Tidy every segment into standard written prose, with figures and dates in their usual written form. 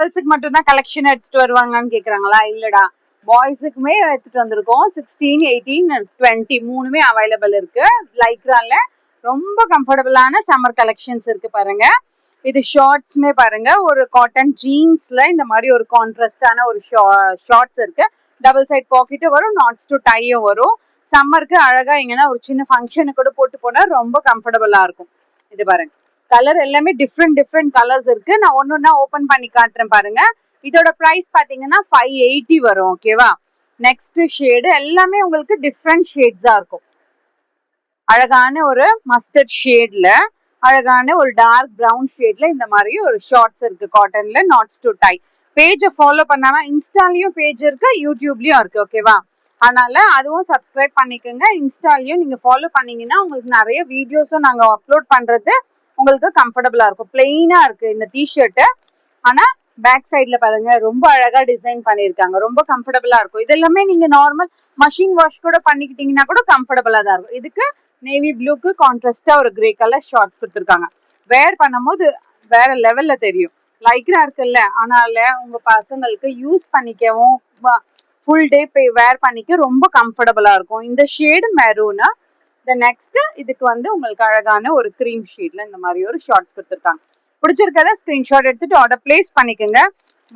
கேர்ள்ஸுக்கு மட்டும் தான் கலெக்ஷன் எடுத்துட்டு வருவாங்கன்னு கேக்குறாங்களா? இல்லடா, பாய்ஸுக்குமே எடுத்துட்டு வந்திருக்கோம். 16, 18, 20 மூணுமே அவைலபிள் இருக்கு. லைக்ரால ரொம்ப கம்ஃபர்டபுளான சம்மர் கலெக்ஷன்ஸ் இருக்கு பாருங்க. இது ஷார்ட்ஸ்மே பாருங்க, ஒரு காட்டன் ஜீன்ஸ்ல இந்த மாதிரி ஒரு கான்ட்ராஸ்டான ஒரு ஷார்ட்ஸ் இருக்கு. டபுள் சைட் பாக்கெட்டும் வரும், நாட்ஸ் டு டையும் வரும். சம்மருக்கு அழகா எங்கன்னா ஒரு சின்ன ஃபங்க்ஷனுக்கு கூட போட்டு போனா ரொம்ப கம்ஃபர்டபுளா இருக்கும். இது பாருங்க, கலர் எல்லாமே டிஃப்ரெண்ட் கலர்ஸ் இருக்கு. நான் ஒன்னொன்னா ஓபன் பண்ணி காட்டுறேன் பாருங்க. இதோட பிரைஸ் பாத்தீங்கன்னா 580 வரும். ஓகேவா? நெக்ஸ்ட் ஷேடு எல்லாமே உங்களுக்கு டிஃப்ரெண்ட் ஷேட்ஸா இருக்கும். அழகான ஒரு மஸ்டர்ட் ஷேட்ல, அழகான ஒரு டார்க் பிரவுன் ஷேட்ல இந்த மாதிரி ஒரு ஷார்ட்ஸ் இருக்கு காட்டன்ல, நாட்ஸ் டு டை. பேஜை ஃபாலோ பண்ணாம இன்ஸ்டாலயும் பேஜ் இருக்கு, யூடியூப்லயும் இருக்கு. ஓகேவா? அதனால அதுவும் சப்ஸ்கிரைப் பண்ணிக்கோங்க. இன்ஸ்டாலையும் நீங்க ஃபாலோ பண்ணீங்கன்னா உங்களுக்கு நிறைய வீடியோஸும் நாங்க அப்லோட் பண்றது உங்களுக்கு கம்ஃபர்டபுளா இருக்கும். பிளெயினா இருக்கு இந்த டிஷர்ட், ஆனா பேக் சைட்ல பாருங்க ரொம்ப அழகா டிசைன் பண்ணிருக்காங்க. ரொம்ப கம்ஃபர்டபுளா இருக்கும். இது எல்லாமே நீங்க நார்மல் மஷின் வாஷ் கூட பண்ணிக்கிட்டீங்கன்னா கூட கம்ஃபர்டபுளா தான் இருக்கும். இதுக்கு நேவி ப்ளூக்கு கான்ட்ராஸ்டா ஒரு கிரே கலர் ஷார்ட்ஸ் கொடுத்துருக்காங்க. வேர் பண்ணும்போது வேற லெவல்ல தெரியும். லைக்ரா இருக்குல்ல, அதனால உங்க பசங்களுக்கு யூஸ் பண்ணிக்கவும் ஃபுல் டே வேர் பண்ணிக்க ரொம்ப கம்ஃபர்டபுளா இருக்கும். இந்த ஷேடு மெரூன். நெக்ஸ்ட் இதுக்கு வந்து உங்களுக்கு அழகான ஒரு கிரீம் ஷேட்ல இந்த மாதிரி ஒரு ஷார்ட்ஸ் கொடுத்துருக்காங்க. பிடிச்சிருக்கத ஸ்கிரீன்ஷாட் எடுத்துட்டு ஆர்டர் பிளேஸ் பண்ணிக்கோங்க.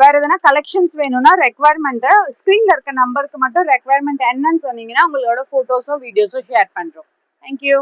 வேற எதனா கலெக்ஷன்ஸ் வேணும்னா ரெக்வயர்மெண்ட் ஸ்கிரீன்ல இருக்க நம்பருக்கு மட்டும் ரெக்வயர்மெண்ட் என்னன்னு சொன்னீங்கன்னா உங்களோட போட்டோஸோ வீடியோஸோ ஷேர் பண்றோம். தேங்க்யூ.